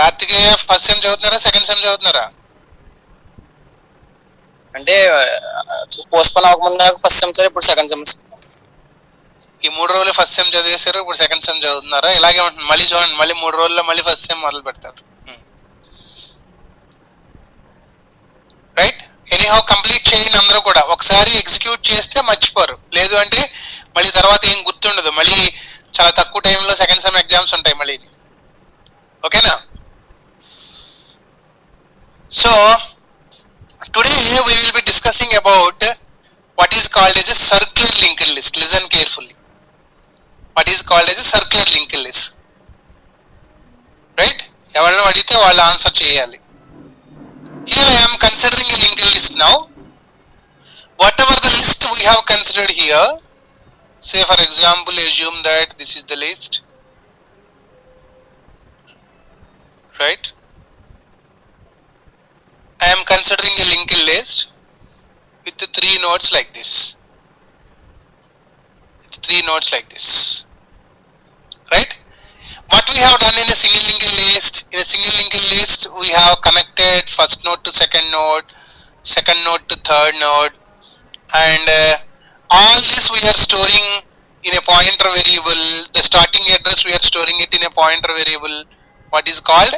Karthikeya first sem చదువుతున్నారా second sem చదువుతున్నారా? అంటే పోస్ట్పోన్ అవ్వకుండా ఫస్ట్ సెమ్ సార్, ఇప్పుడు సెకండ్ సెమ్. ఈ 3 రోజులు ఫస్ట్ సెమ్ చదివేశారు, ఇప్పుడు సెకండ్ సెమ్ చదువుతున్నారా? ఇలాగే ఉంటుంది. మళ్ళీ చూడండి, మళ్ళీ 3 రోజుల్లో మళ్ళీ ఫస్ట్ సెమ్ మొదలు పెడతారు. రైట్? ఎనీహౌ కంప్లీట్ చేయండి అందరూ కూడా. ఒకసారి ఎగ్జిక్యూట్ చేస్తే మర్చిపోరు, లేదు అంటే మళ్ళీ తర్వాత ఏం గుర్తుండదు. మళ్ళీ చాలా తక్కువ టైంలో సెకండ్ సెమ్ ఎగ్జామ్స్ ఉంటాయి మళ్ళీ. ఓకేనా? So today we will be discussing about what is called as a circular linked list. Listen carefully. What is called as a circular linked list? Right? ఎవరైనా అడిగితే వాళ్ళు ఆన్సర్ చేయాలి. Here I am considering a linked list now. Whatever the list we have considered here, say for example assume that this is the list, right? I am considering a linked list with 3 nodes like this. With 3 nodes like this. Right? What we have done in a single linked list, in a single linked list we have connected first node to second node to third node, and all this we are storing in a pointer variable. The starting address we are storing it in a pointer variable. What is called?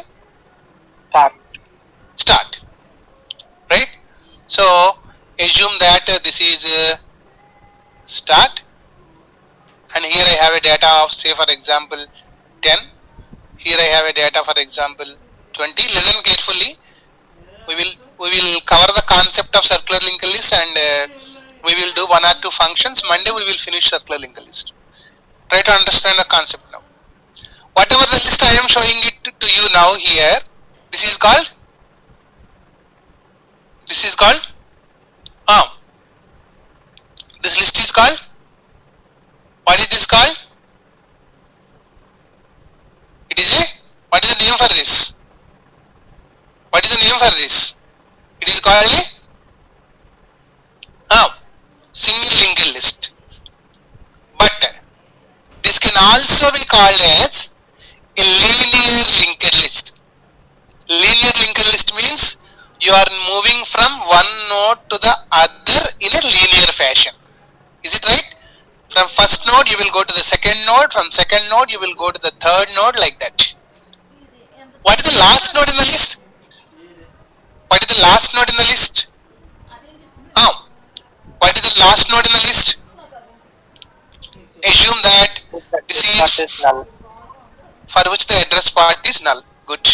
Start. Right? So assume that this is start, and here I have a data of, say for example 10. Here I have a data for example 20. Listen carefully. We will cover the concept of circular linked list, and we will do 1 or 2 functions. Monday we will finish circular linked list. Try to understand the concept now. Whatever the list I am showing it to you now here, this is called this list is called, what is this called? It is a, what is the name for this? What is the name for this? It is called a single linked list. But this can also be called as a linear linked list. Linear linked list means you are moving from one node to the other in a linear fashion. Is it right? From first node you will go to the second node, from second node you will go to the third node, like that. What is the last node in the list? What is the last node in the list? What is the last node in the list? Assume that this is null, for which the address part is null. Good.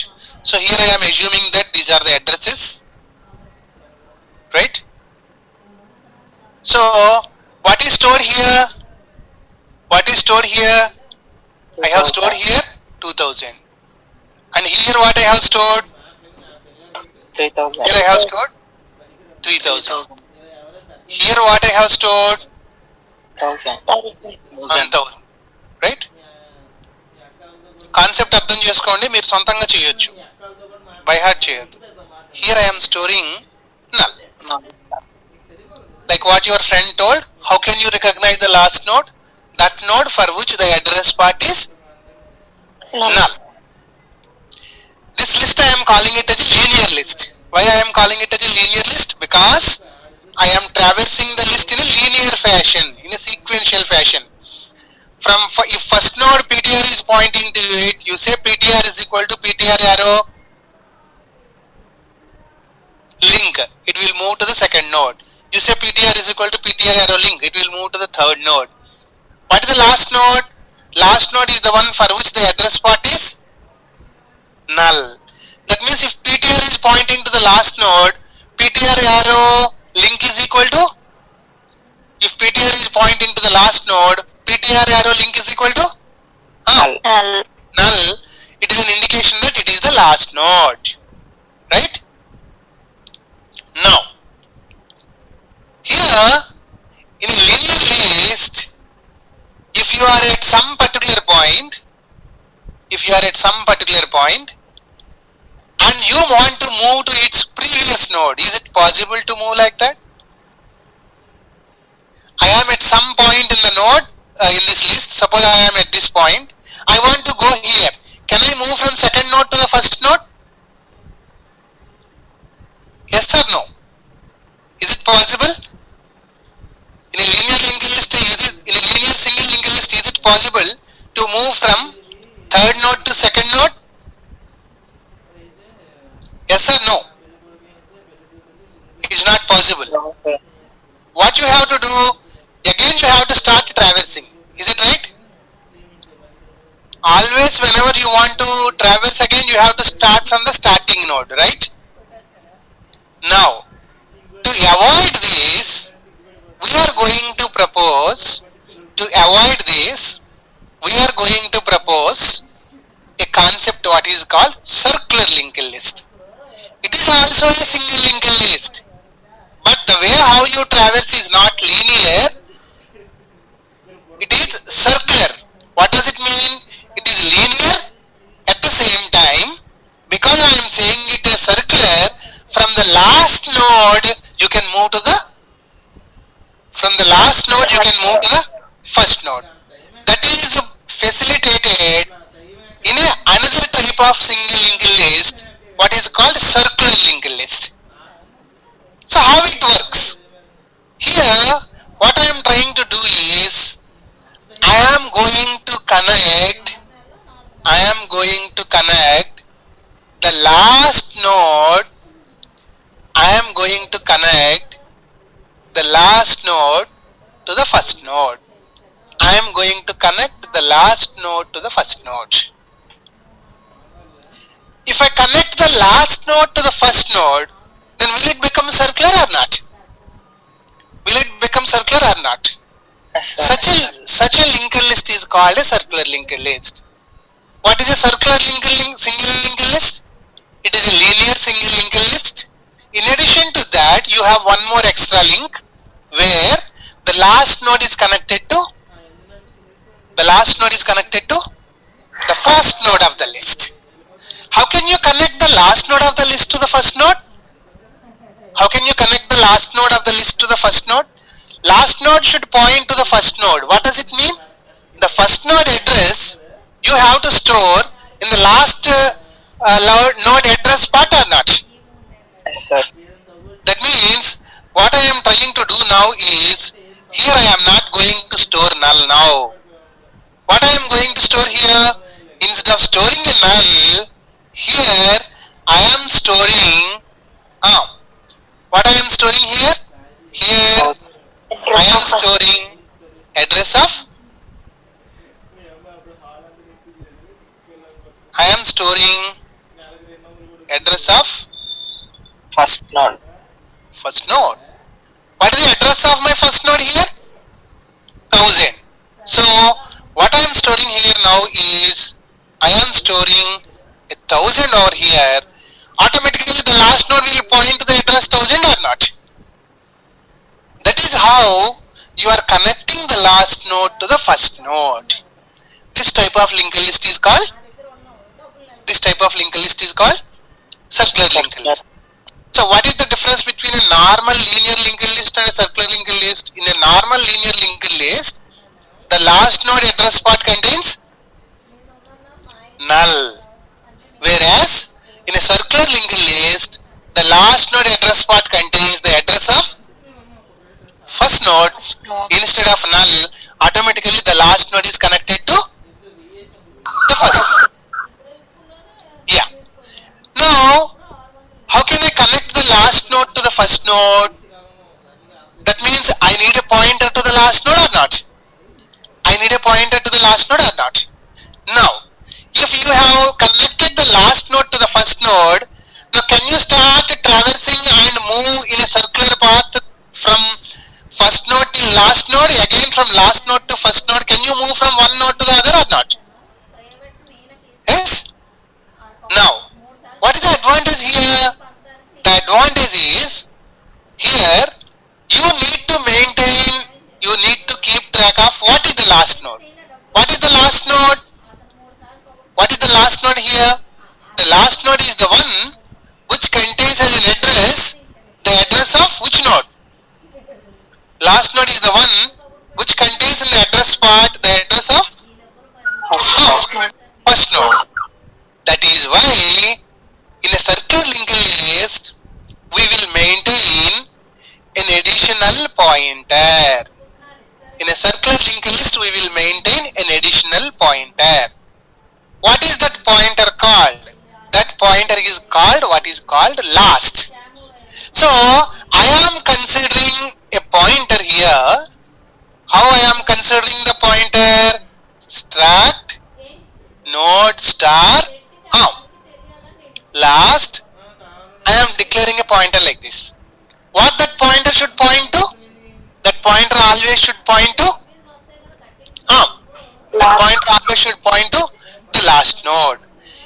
So here I am assuming that these are the addresses, right? So what is stored here? What is stored here? I have stored here 2000, and here what I have stored? 3000. Here I have stored 3000. Here what I have stored? 1000. Right? Concept అర్థం చేసుకోండి, మీరు సొంతంగా చేయొచ్చు, by heart చేయొద్దు. Here I am storing null. Like what your friend told, how can you recognize the last node? That node for which the address part is null. This list I am calling it as a linear list. Why I am calling it as a linear list? Because I am traversing the list in a linear fashion, in a sequential fashion. From if first node PTR is pointing to it, you say PTR is equal to PTR arrow link, it will move to the second node. You say PTR is equal to PTR arrow link, it will move to the third node. What is the last node? Last node is the one for which the address part is null. That means if PTR is pointing to the last node, PTR arrow link is equal to, if PTR is pointing to the last node, PTR arrow link is equal to null. It is an indication that it is the last node, right? Now here in a linear list, if you are at some particular point, and you want to move to its previous node, is it possible to move like that? I am at some point in the node, in this list. Suppose I am at this point, I want to go here. Can I move from second node to the first node? to move from third node to second node? Yes or no? It is not possible. No, sir. What you have to do? Again you have to start traversing. Is it right? Always whenever you want to traverse again, you have to start from the starting node, right? Now, to avoid this, we are going to propose, to avoid this, we are going to propose a concept what is called circular linked list. It is also a single linked list, but the way how you traverse is not linear, it is circular. What does it mean? It is linear at the same time. Because I am saying it is circular, from the last node you can move to the, from the last node you can move to the first node. That is facilitated in a another type of single linked list, what is called circular linked list. So how it works? Here, what I am trying to do is, I am going to connect, I am going to connect the last node, I am going to connect the last node to the first node. I am going to connect the last node to the first node. If I connect the last node to the first node, then will it become circular or not? Will it become circular or not? Yes, sir. Such a linked list is called a circular linked list. What is a circular single linked list? It is a linear single linked list. In addition to that, you have one more extra link where the last node is connected to the first node of the list. How can you connect the last node of the list to the first node? How can you connect the last node of the list to the first node? Last node should point to the first node. What does it mean? The first node address you have to store in the last node address part or not? Yes, sir. That means what I am trying to do now is, here I am not going to store null now. What I am going to store here, instead of storing a null, here I am storing, what I am storing here? Here I am storing address of, I am storing address of First node. first node. What is the address of my first node here? 1000. So what I am storing here now is, I am storing 1000 over here. Automatically the last node will point to the address 1000 or not? That is how you are connecting the last node to the first node. This type of linked list is called, circular linked list. So what is the difference between a normal linear linked list and a circular linked list? In a normal linear linked list, the last node address part contains null. Whereas in a circular linked list, the last node address part contains the address of first node. Instead of null, automatically the last node is connected to the first node. Yeah. Now, how can I connect the last node to the first node? That means I need a pointer to the last node or not? I need a pointer to the last node or not? Now, if you have connected the last node to the first node, now can you start traversing and move in a circular path from first node to last node? Again from last node to first node, can you move from one node to the other or not? Yes? Now, what is the advantage here? The advantage is, here you need to maintain, you need to keep track of what is the last node. What is the last node? What is the last node here? The last node is the one which contains as an address the address of which node? Last node is the one which contains in the address part the address of first node. That is why in a circular linked list we will maintain an additional pointer. In a circular linked list we will maintain an additional pointer. pointer. What is that pointer called? That pointer is called what is called last. So I am considering a pointer here. How I am considering the pointer? Start, node, star, last. I am declaring a pointer like this. What that pointer should point to? That pointer always should point to that pointer always should point to the last node.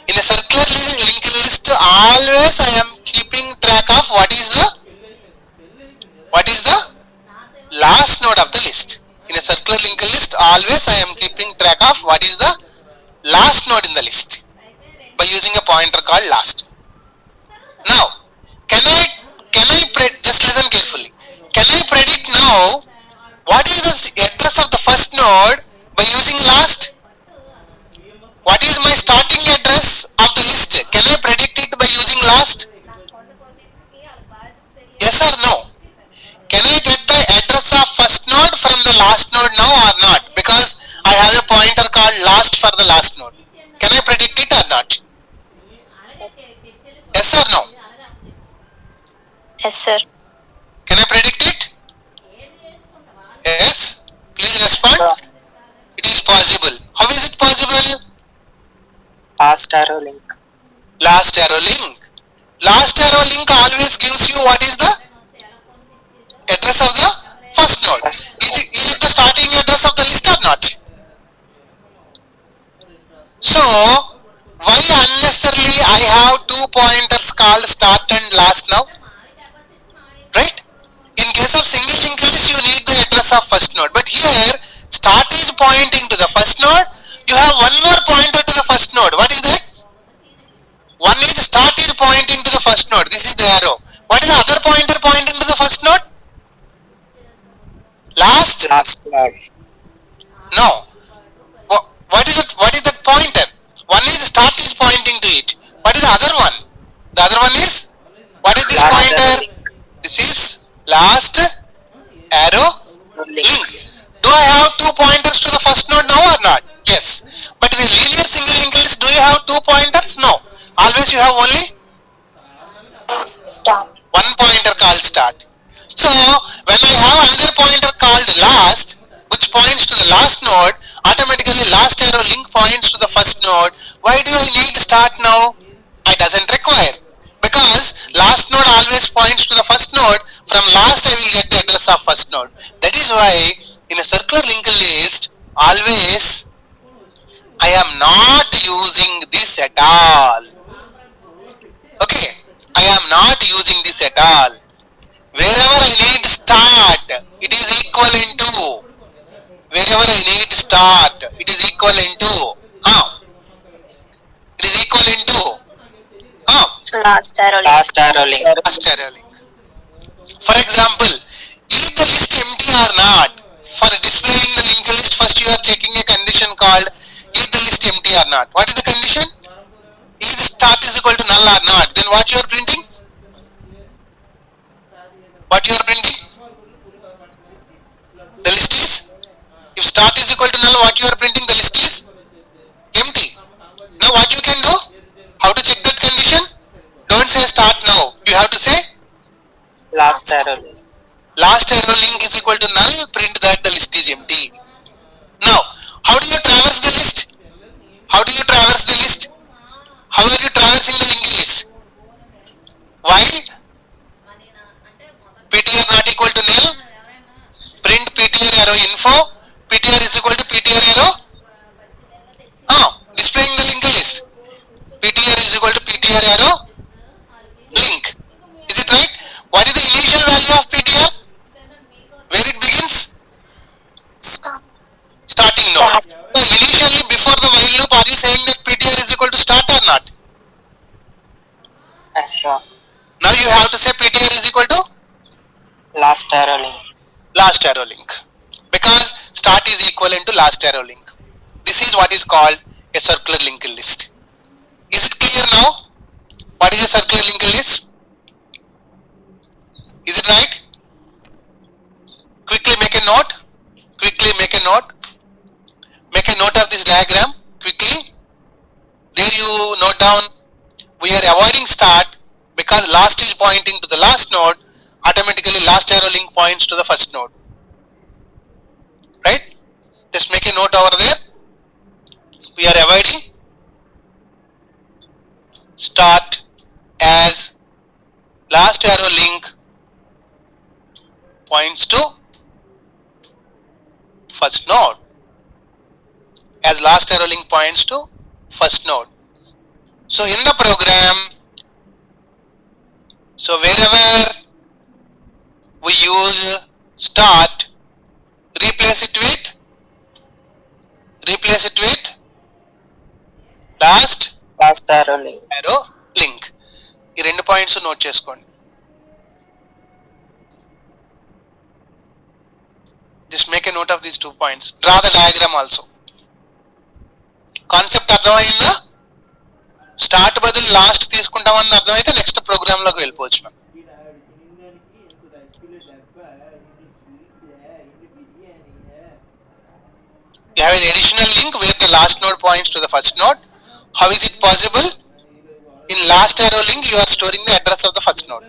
In a circular linked list, always I am keeping track of what is the last node of the list. In a circular linked list, always I am keeping track of what is the last node in the list by using a pointer called last. Now, can I just listen carefully. Can I predict now what is the address of the first node by using last? What is my starting address of the list? Can I predict it by using last? Yes or no? Can I get the address of first node from the last node now or not? Because I have a pointer called last for the last node. Can I predict it or not? Yes or no? Yes, sir. Can I predict it? Yes? Please respond. It is possible. How is it possible? Last arrow link. Last arrow link. Last arrow link always gives you what is the address of the first node. Is it the starting address of the list or not? So, why unnecessarily I have two pointers called start and last now? Right? In case of single linked list, you need the address of first node. But here, start is pointing to the first node. You have one more pointer to the first node. What is that? One is start is pointing to the first node. This is the arrow. What is the other pointer pointing to the first node? Last? Last node. No. What is that pointer? One is start is pointing to it. What is the other one? The other one is? What is this Last pointer? arrow link. This is last arrow link. Do I have two pointers to the first node now or not? Yes. But in a linear single linked list, do you have two pointers? No. Always you have only Start. one pointer called start. So when I have another pointer called last, which points to the last node, automatically last arrow link points to the first node. Why do I need start now? I doesn't require. Because last node always points to the first node. From last I will get the address of first node. That is why in a circular linked list, always I am not using this at all. Okay, I am not using this at all. Wherever I need start, it is equivalent to. Wherever I need start, it is equivalent to. It is equivalent to. Last arrow link. Last arrow link. Last arrow link. For example, is the list empty or not? For displaying the linked list, first you are checking a condition called is the list empty or not. What is the condition? Is start is equal to null or not? Then what you are printing? What you are printing? The list is, if start is equal to null, what you are printing? The list is empty. Now what you can do? How to check that condition? Don't say start now. You have to say Last arrow link. last arrow link is equal to null, print that the list is empty. Now, how do you traverse the list? How do you traverse the list? How are you traversing the linked list? While ptr not equal to null, print ptr arrow info, ptr is equal to ptr arrow, displaying the linked list. ptr is equal to ptr arrow link. Is it right? What is the initial value of ptr? Where it begins? Starting node. So initially before the while loop, are you saying that ptr is equal to start or not? Yes, sir. Now you have to say ptr is equal to Last arrow link. last arrow link, because start is equivalent to last arrow link. This is what is called a circular linked list. Is it clear now? What is a circular linked list? Is it right? Quickly make a note. Quickly make a note. Make make a note of this diagram quickly. There you note down, we are avoiding start because last is pointing to the last node, automatically last arrow link points to the first node. Right? Just make a note over there. We are avoiding start as last arrow link points to first node. As last arrow link points to first node. So in the program, so wherever we use start, replace it with last arrow link. arrow link. ఈ రెండు points note చేసుకోండి. Just make a note of these 2 points. Draw the diagram also. Concept అర్థమైందా? Start బదులు last తీసుకుంటామని అర్థమైతే next programme లోకి వెళ్ళిపోవచ్చు మనం. You have an additional link where the last node points to the first node. How is it possible? In last arrow link you are storing the address of the first node.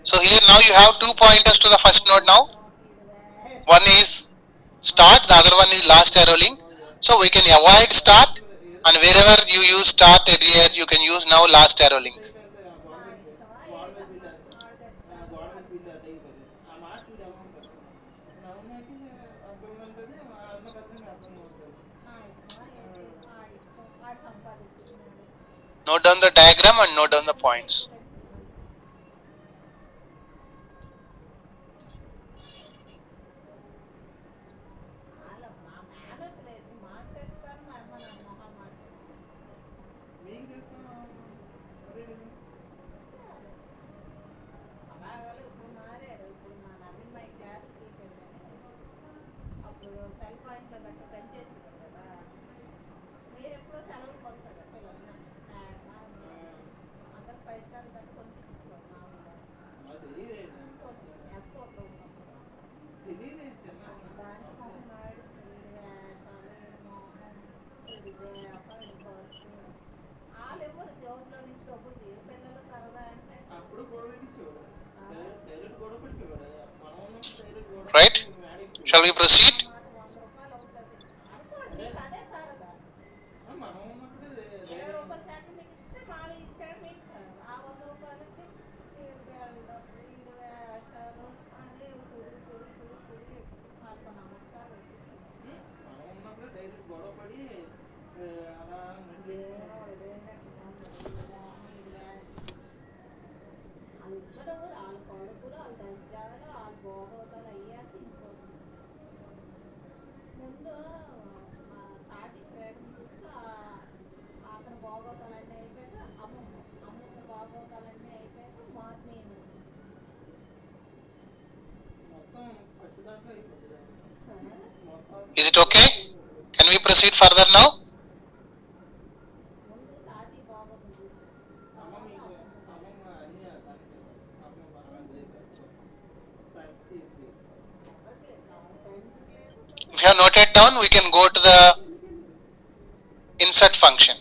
So here now you have 2 pointers to the first node now. One is start, the other one is last arrow link. So we can avoid start, and wherever you use start earlier you can use now last arrow link. Note down the diagram and note down the points. Right? Shall we proceed? Is it okay? Can we proceed further now? If you have noted down, we can go to the insert function.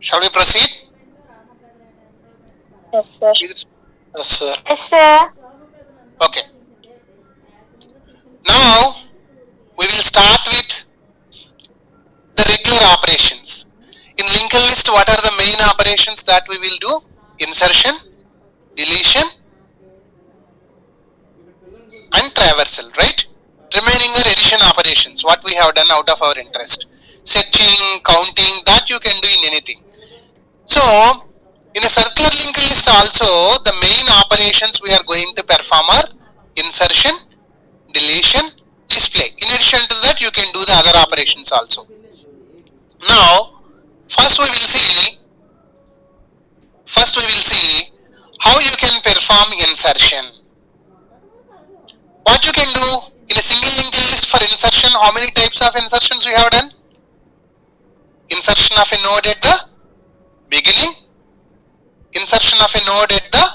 Shall we proceed? Yes, sir. Yes, sir. Yes, sir. operations. In linked list, what are the main operations that we will do? Insertion, deletion, and traversal, right? Remaining are addition operations, what we have done out of our interest. Searching, counting, that you can do in anything. So, in a circular linked list also, the main operations we are going to perform are insertion, deletion, display. In addition to that, you can do the other operations also. Now, first we will see how you can perform insertion. What you can do in a single linked list for insertion, how many types of insertions we have done? Insertion of a node at the beginning, insertion of a node at the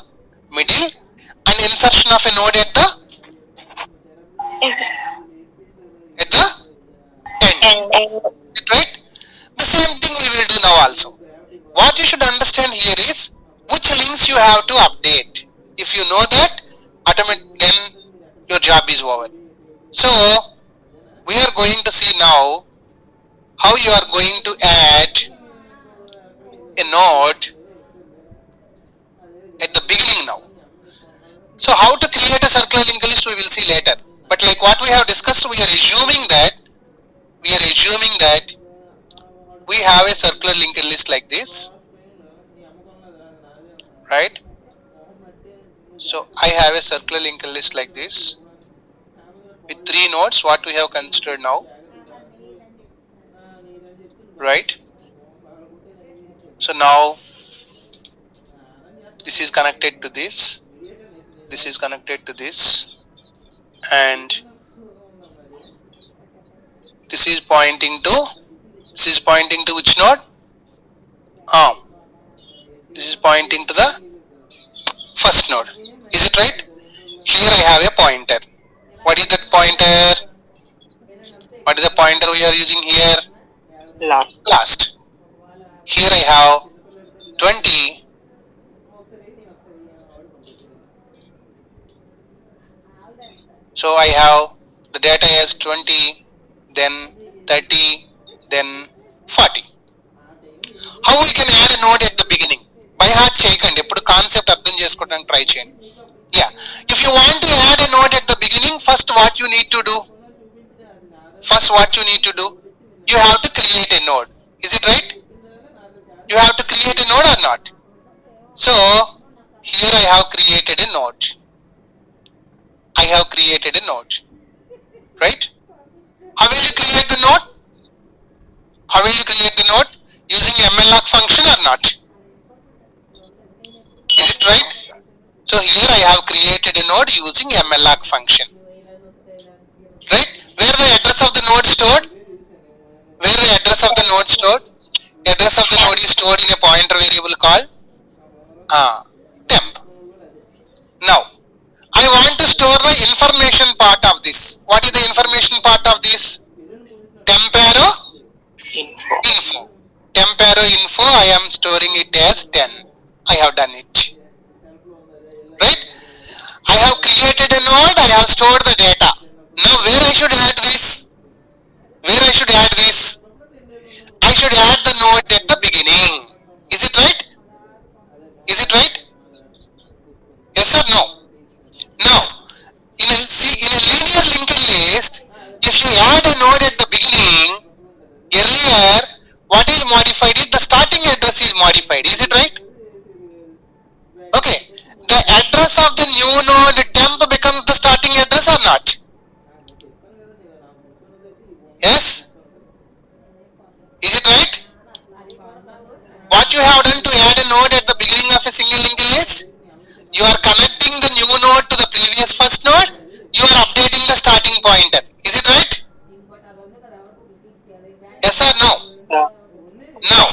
middle, and insertion of a node at the end. Right? The same thing we will do now also. What you should understand here is which links you have to update. If you know that, then your job is over. So we are going to see now how you are going to add a node at the beginning now. So how to create a circular linked list we will see later. But like what we have discussed, we are assuming that we have a circular linked list like this, right? So I have a circular linked list like this with 3 nodes, what we have considered now, right? So now this is connected to this, this is connected to this, and this is pointing to which node? This is pointing to the first node. Is it right? Here I have a pointer. What is that pointer? What is the pointer we are using here? Last. Here I have 20. So I have the data as 20, then 30, then 40. How we can add a node at the beginning? By heart చేయకండి, ఎప్పుడు concept అర్థం చేసుకోవడానికి try చేయండి. Yeah, if you want to add a node at the beginning, first what you need to do? You have to create a node. Is it right? You have to create a node or not? So here I have created a node. Right? How will you create the node? Using MLOC function or not? Is it right? So here I have created a node using MLOC function. Right? Where the address of the node stored? The address of the node is stored in a pointer variable called temp. Now I want to store the information part of this. What is the information part of this? Temp arrow info. Temp arrow info, I am storing it as 10. I have done it. Right? I have created a node, I have stored the data. Now where I should add this? I should add the node at the beginning. Is it right? Yes or no? Now, in a linear linked list, if you add a node at the beginning, earlier what is modified is the starting address is modified. Is it right? Okay. The address of the new node temp becomes the starting address or not? Yes? Is it right? What you have done to add a node at the beginning of a single linked list? You are connecting the new node to the previous first node. You are updating the starting pointer. Is it right? Yes or no? Now,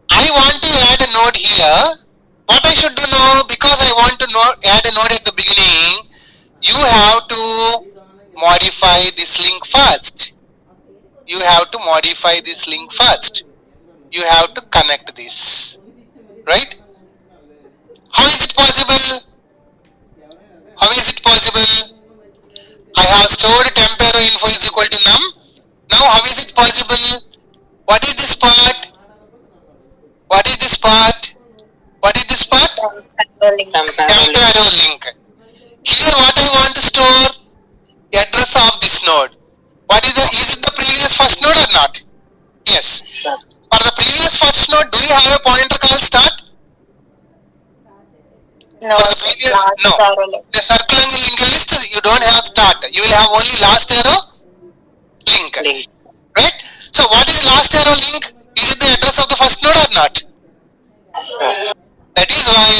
I want to add a node here. What I should do now, because I want to add a node at the beginning, you have to modify this link first. You have to connect this. Right? How is it possible? I have stored temp arrow info is equal to num. Now how is it possible? What is this part? What is this part? What is this part? Temporal link. Here what I want to store? Address of this node. What is it the previous first node or not? Yes. Sir. For the previous first node, do you have a pointer called start? No, For the previous, last no. arrow link. The circling linked list, you don't have start. You will have only last arrow link. Link. Right? So what is last arrow link? Is it the address of the first node or not? Sir. That is why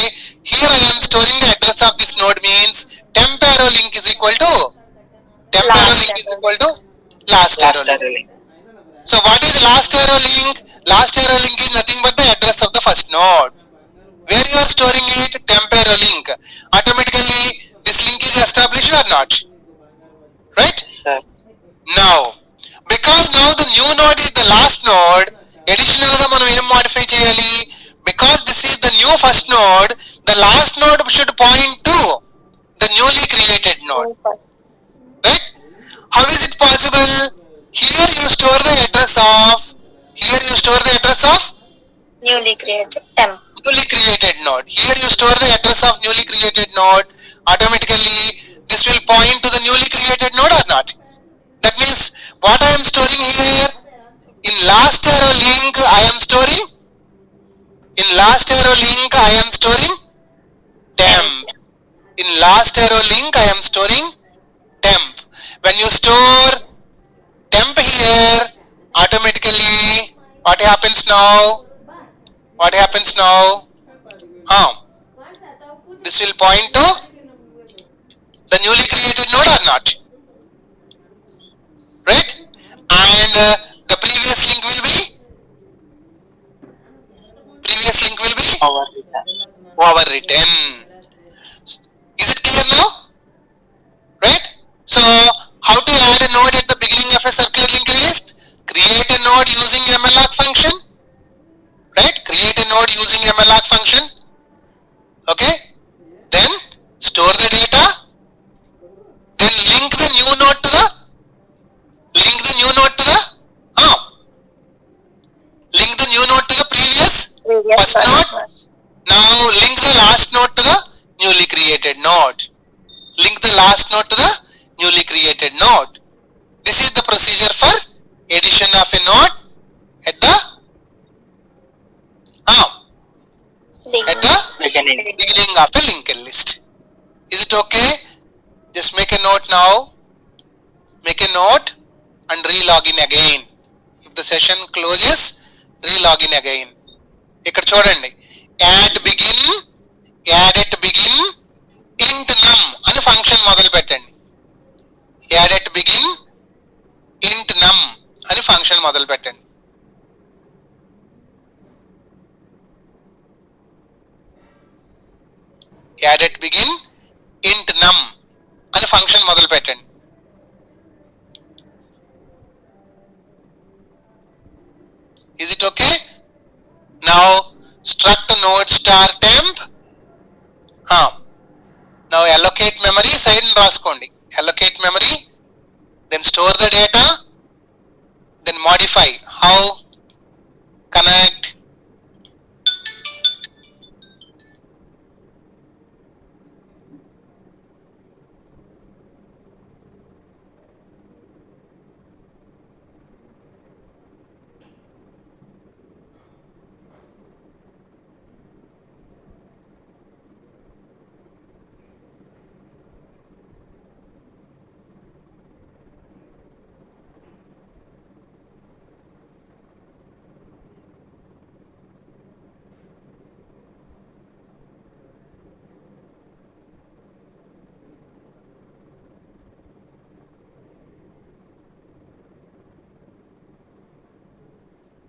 here I am storing the address of this node means temp arrow link is equal to temp arrow Last link is arrow. equal to last arrow Last link. link. So what is last arrow link? Last arrow link is nothing but the address of the first node. Where you are storing it? Temp arrow link. Automatically this link is established or not? Right? Sir. Now, because now the new node is the last node, additional గా మనం ఏం modify చేయాలి? Because this is the new first node, the last node should point to the newly created node. Right? How is it possible? Here you store the address of Newly created temp. newly created node. Here you store the address of newly created node. Automatically this will point to the newly created node or not? That means what I am storing here in last arrow link I am storing temp. In last arrow link I am storing temp. When you store temp here, automatically what happens now? This will point to the newly created node or not? Right? And the previous link will be overwritten. Is it clear now? Right? So how to add a node at the beginning of a circular linked list? Create a node using malloc function. Right? Create a node using malloc function. Okay? Then store the data. Then link the new node to the previous first node. Now link the last node to the newly created node. This is the procedure for addition of a node at the beginning of a linked list. Is it okay? Just make a note now. Make a note and re-log in again. If the session closes, re-log in again. ఇక్కడ చూడండి, add begin int num అని function మొదలు పెట్టండి. add at begin int num అని function మొదలు పెట్టండి. add at begin int num అని function మొదలు పెట్టండి. Is it okay? Now struct node star temp. Now allocate memory side రాసుకోండి. Allocate memory, then store the data, then modify. How? Connect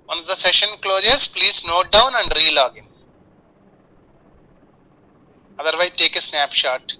once the session closes, please note down and re-log in. Otherwise, take a snapshot.